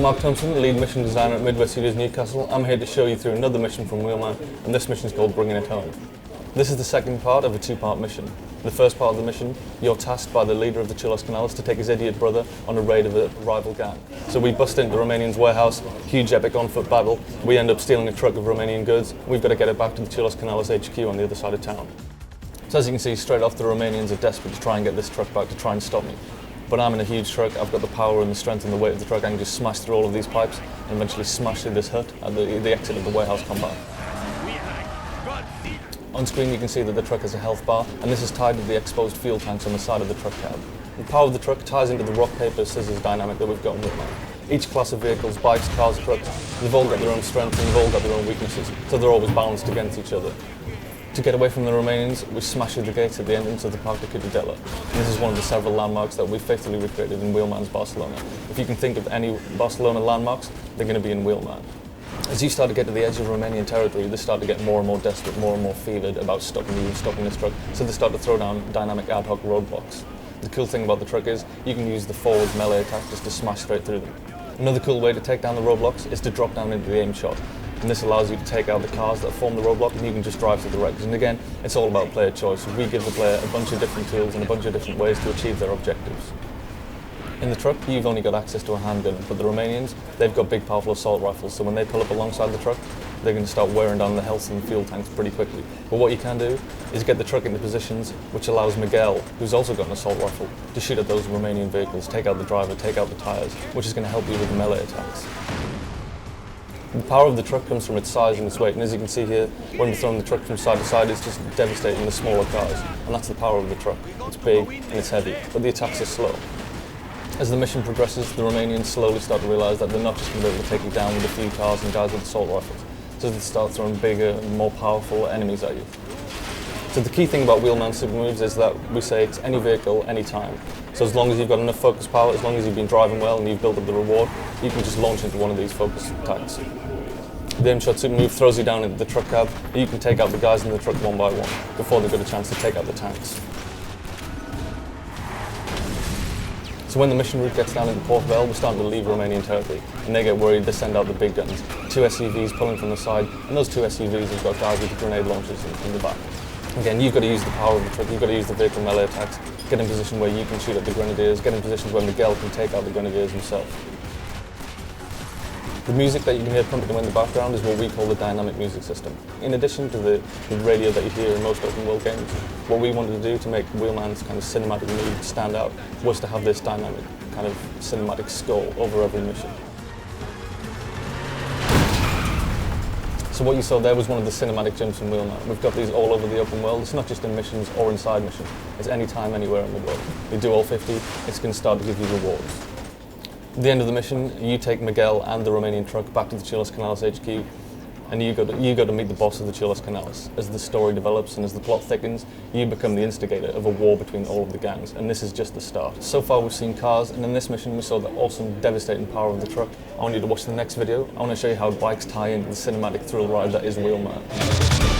Mark Thompson, lead mission designer at Midway Studios Newcastle. I'm here to show you through another mission from WheelMan, and this mission is called Bringing It Home. This is the second part of a two-part mission. The first part of the mission, you're tasked by the leader of the Chilos Canales to take his idiot brother on a raid of a rival gang. So we bust into the Romanian's warehouse, huge epic on-foot battle. We end up stealing a truck of Romanian goods. We've got to get it back to the Chilos Canales HQ on the other side of town. So as you can see, straight off the Romanians are desperate to try and get this truck back to try and stop me. But I'm in a huge truck, I've got the power and the strength and the weight of the truck. I can just smash through all of these pipes and eventually smash through this hut at the exit of the warehouse compound. On screen you can see that the truck has a health bar, and this is tied to the exposed fuel tanks on the side of the truck cab. The power of the truck ties into the rock, paper, scissors dynamic that we've got in WheelMan. Each class of vehicles, bikes, cars, trucks, they've all got their own strengths and they've all got their own weaknesses, so they're always balanced against each other. To get away from the Romanians, we smash through the gates at the entrance of the Parc de Cuidadella. And this is one of the several landmarks that we've faithfully recreated in WheelMan's Barcelona. If you can think of any Barcelona landmarks, they're going to be in WheelMan. As you start to get to the edge of Romanian territory, they start to get more and more desperate, more and more fevered about stopping you and stopping this truck, so they start to throw down dynamic ad hoc roadblocks. The cool thing about the truck is, you can use the forward melee attack just to smash straight through them. Another cool way to take down the roadblocks is to drop down into the aim shot. And this allows you to take out the cars that form the roadblock, and you can just drive through the wrecks. And again, it's all about player choice. We give the player a bunch of different tools and a bunch of different ways to achieve their objectives. In the truck, you've only got access to a handgun, but the Romanians, they've got big powerful assault rifles, so when they pull up alongside the truck, they're going to start wearing down the health and fuel tanks pretty quickly. But what you can do is get the truck into positions which allows Miguel, who's also got an assault rifle, to shoot at those Romanian vehicles, take out the driver, take out the tyres, which is going to help you with the melee attacks. The power of the truck comes from its size and its weight, and as you can see here, when we're throwing the truck from side to side, it's just devastating the smaller cars, and that's the power of the truck. It's big and it's heavy, but the attacks are slow. As the mission progresses, the Romanians slowly start to realise that they're not just going to be able to take you down with a few cars and guys with assault rifles, so they start throwing bigger and more powerful enemies at you. So the key thing about WheelMan super moves is that we say it's any vehicle, any time. So as long as you've got enough focus power, as long as you've been driving well and you've built up the reward, you can just launch into one of these focus attacks. The aim shot super move throws you down into the truck cab, and you can take out the guys in the truck one by one before they've got a chance to take out the tanks. So when the mission route gets down into Port Vell, we're starting to leave Romanian territory, and they get worried, they send out the big guns. 2 SUVs pulling from the side, and those 2 SUVs have got guys with grenade launchers in the back. Again, you've got to use the power of the truck, you've got to use the vehicle melee attacks, get in position where you can shoot at the grenadiers, get in positions where Miguel can take out the grenadiers himself. The music that you can hear pumping in the background is what we call the dynamic music system. In addition to the radio that you hear in most open world games, what we wanted to do to make WheelMan's kind of cinematic mood stand out was to have this dynamic kind of cinematic score over every mission. So what you saw there was one of the cinematic jumps in WheelMan. We've got these all over the open world. It's not just in missions or inside missions. It's anytime, anywhere in the world. You do all 50, it's going to start to give you rewards. At the end of the mission, you take Miguel and the Romanian truck back to the Chilos Canales HQ, and you go to meet the boss of the Chilos Canales. As the story develops and as the plot thickens, you become the instigator of a war between all of the gangs, and this is just the start. So far we've seen cars, and in this mission we saw the awesome, devastating power of the truck. I want you to watch the next video. I want to show you how bikes tie into the cinematic thrill ride that is WheelMan.